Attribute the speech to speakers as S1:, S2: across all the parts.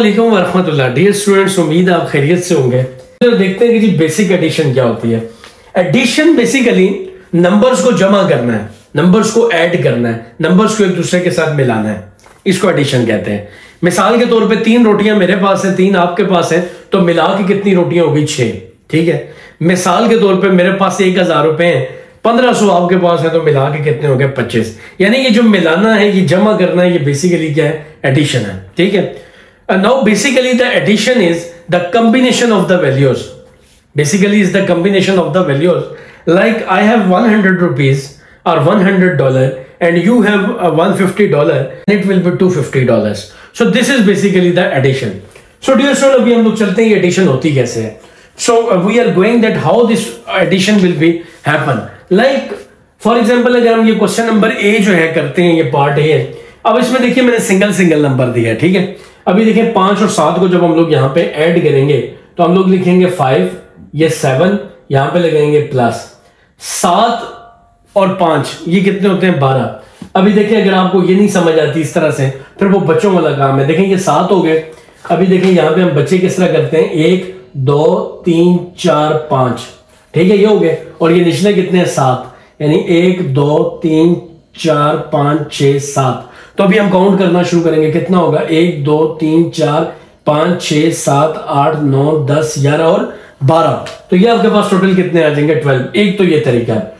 S1: वालेकुम वरहमतुल्लाह। Dear students, उम्मीद आप खैरियत से होंगे। तो देखते हैं कि जी बेसिक एडिशन क्या होती है। एडिशन बेसिकली नंबर्स को जमा करना है, नंबर्स को ऐड करना है, नंबर्स को एक दूसरे के साथ मिलाना है, इसको एडिशन कहते हैं। मिसाल के तौर पे 3 रोटियां मेरे पास है, 3 आपके पास है, तो मिला के कितनी रोटियां होगी? 6। ठीक है। मिसाल के तौर पे मेरे पास 1000 रुपए हैं, 1500 आपके पास है, तो मिला के कितने हो गए? 25। यानी ये जो मिलाना है, ये जमा करना है, ये बेसिकली क्या है? एडिशन है। ठीक है। Now basically the addition is the combination of the values. Basically is the combination of the values. Like I have 100 rupees or $100 and you have $150 and it will be $250. So this is basically the addition. So dear students, अभी हम लोग चलते हैं addition होती कैसे है. So we are going that how this addition will be happen. Like for example अगर हम ये क्वेश्चन नंबर A जो है करते हैं, ये पार्ट A है। अब इसमें देखिए मैंने सिंगल नंबर दिया है। ठीक है। अभी देखिए 5 और 7 को जब हम लोग यहाँ पे ऐड करेंगे तो हम लोग लिखेंगे 5, ये 7, यहाँ पे लगाएंगे प्लस 7 और 5, ये कितने होते हैं? 12। अभी देखिए अगर आपको ये नहीं समझ आती इस तरह से, फिर वो बच्चों वाला काम है। देखें ये 7 हो गए। अभी देखें यहाँ पे हम बच्चे किस तरह करते हैं? 1 2 3 4 5। ठीक है, ये हो गए। और ये निचले कितने हैं? 7। यानी 1 2 3 4 5 6 7। तो अभी हम काउंट करना शुरू करेंगे। कितना होगा? 1 2 3 4 5 6 7 8 9 10 11 और 12। तो ये आपके पास टोटल कितने आ जाएंगे? 12। एक तो ये तरीका है।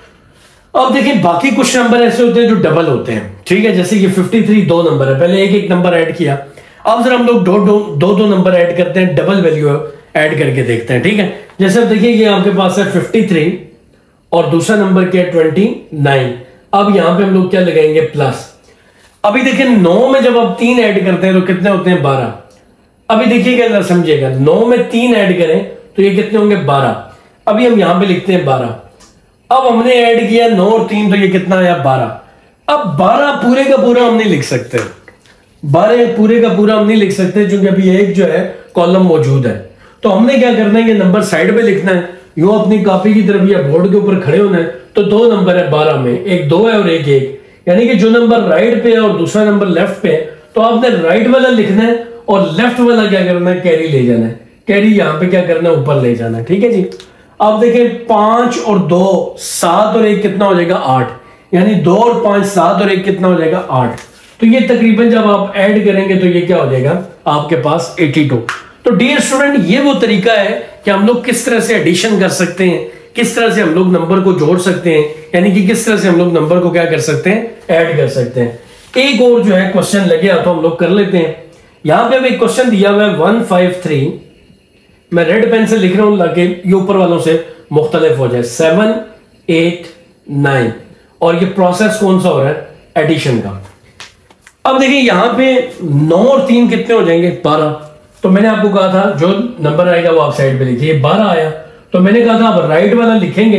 S1: अब देखिए बाकी कुछ नंबर ऐसे होते हैं जो डबल होते हैं। ठीक है, जैसे कि 53 2 नंबर है, पहले एक नंबर ऐड किया। अब जरा हम लोग दो नंबर ऐड करते हैं, डबल वैल्यू ऐड करके देखते हैं। ठीक है, जैसे अब देखिए ये आपके पास है 53 और दूसरा नंबर क्या है? 29। अब यहां पर हम लोग क्या लगाएंगे? प्लस। अभी देखिए 9 में जब आप 3 ऐड करते हैं तो कितने होते हैं? 12। अभी देखिएगा, समझिएगा, 9 में 3 ऐड करें तो ये कितने होंगे? 12। अभी हम यहां पे लिखते हैं 12। अब हमने ऐड किया 9 और 3, तो ये कितना आया? 12। अब 12 पूरे का पूरा हम नहीं लिख सकते, 12 पूरे का पूरा हम नहीं लिख सकते क्योंकि अभी एक जो है कॉलम मौजूद है। तो हमने क्या करना है? ये नंबर साइड पे लिखना है, यूं अपनी कॉपी की तरफ या बोर्ड के ऊपर खड़े होना है। तो 2 नंबर है 12 में, एक 2 है और एक 1। यानी कि जो नंबर राइट पे है और दूसरा नंबर लेफ्ट पे है, तो आपने राइट वाला लिखना है और लेफ्ट वाला क्या करना है? कैरी ले जाना है। कैरी यहां पे क्या करना है? ऊपर ले जाना है। ठीक है जी। अब देखें 5 और 2 7 और 1 कितना हो जाएगा? 8। यानी 2 और 5 7 और 1 कितना हो जाएगा? 8। तो ये तकरीबन जब आप ऐड करेंगे तो ये क्या हो जाएगा आपके पास? 82। तो डियर स्टूडेंट, ये वो तरीका है कि हम लोग किस तरह से एडिशन कर सकते हैं, किस तरह से हम लोग नंबर को जोड़ सकते हैं, यानी कि किस तरह से हम लोग नंबर को क्या कर सकते हैं? ऐड कर सकते हैं। एक और जो है क्वेश्चन लगे तो हम लोग कर लेते हैं। यहां पे एक क्वेश्चन दिया हुआ है 153। मैं रेड पेन से लिख रहा हूं ताकि ये ऊपर वालों से मुख्तलिफ हो जाए। 7 8 9। और ये प्रोसेस कौन सा हो रहा है? एडिशन का। अब देखिए यहां पे 9 और 3 कितने हो जाएंगे? 12। तो मैंने आपको कहा था जो नंबर आएगा वो आप साइड पे लिखिए। 12 आया तो मैंने कहा था आप राइट वाला लिखेंगे,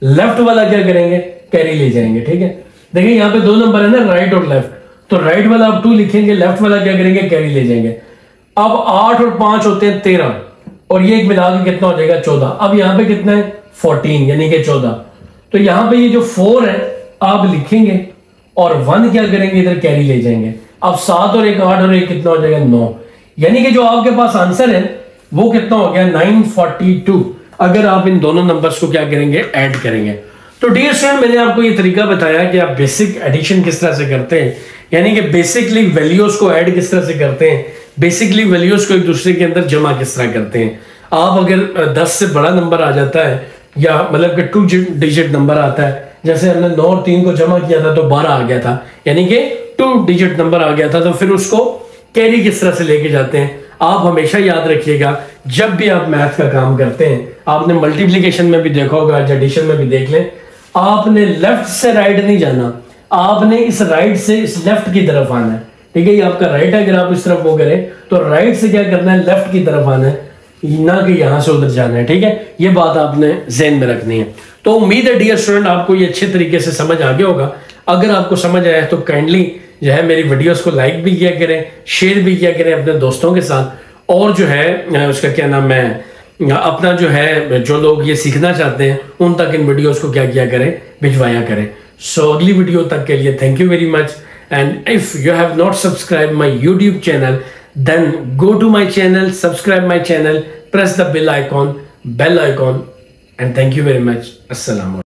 S1: लेफ्ट वाला क्या करेंगे? कैरी ले जाएंगे। ठीक है, देखिए यहाँ पे 2 नंबर है ना, राइट और लेफ्ट। तो राइट वाला आप 2 लिखेंगे, लेफ्ट वाला क्या करेंगे? कैरी ले जाएंगे। अब 8 और 5 होते हैं 13 और ये एक मिला के कितना हो जाएगा? 14। अब यहाँ पे कितना है? 14 यानी कि 14। तो यहाँ पे ये जो 4 है आप लिखेंगे और 1 क्या करेंगे? इधर कैरी ले जाएंगे। अब 7 और 1 8 और 1 कितना हो जाएगा? 9। यानी कि जो आपके पास आंसर है वो कितना हो गया? 942। अगर आप इन दोनों नंबर्स को क्या करेंगे? ऐड करेंगे। तो डियर स्टूडेंट, मैंने आपको ये तरीका बताया कि आप बेसिक एडिशन किस तरह से करते हैं, यानी कि बेसिकली वैल्यूज को ऐड किस तरह से करते हैं, बेसिकली वैल्यूज को एक दूसरे के अंदर जमा किस तरह करते हैं। आप अगर 10 से बड़ा नंबर आ जाता है या मतलब कि 2 डिजिट नंबर आता है, जैसे हमने 9 और 3 को जमा किया था तो 12 आ गया था, यानी कि 2 डिजिट नंबर आ गया था, तो फिर उसको कैरी किस तरह से लेके जाते हैं। आप हमेशा याद रखिएगा, जब भी आप मैथ का काम करते हैं, आपने मल्टीप्लिकेशन में भी देखा होगा, एडिशन में भी देख लें, आपने लेफ्ट से राइट नहीं जाना, आपने इस राइट से इस लेफ्ट की तरफ आना है। ठीक है, ये आपका राइट है, अगर आप इस तरफ वो करें तो राइट से क्या करना है? लेफ्ट की तरफ आना है, ना कि यहां से उधर जाना है। ठीक है, ये बात आपने ज़हन में रखनी है। तो उम्मीद है डियर स्टूडेंट आपको ये अच्छे तरीके से समझ आ गया होगा। अगर आपको समझ आया तो काइंडली जो है मेरी वीडियोस को लाइक भी किया करें, शेयर भी किया करें अपने दोस्तों के साथ, और जो है उसका क्या नाम है, अपना जो है जो लोग ये सीखना चाहते हैं उन तक इन वीडियोस को क्या किया करें? भिजवाया करें। सो अगली वीडियो तक के लिए thank you very much, and if you have not subscribe my YouTube channel then go to my channel, subscribe my channel, press the bell icon, and thank you very much. Assalamu alaikum.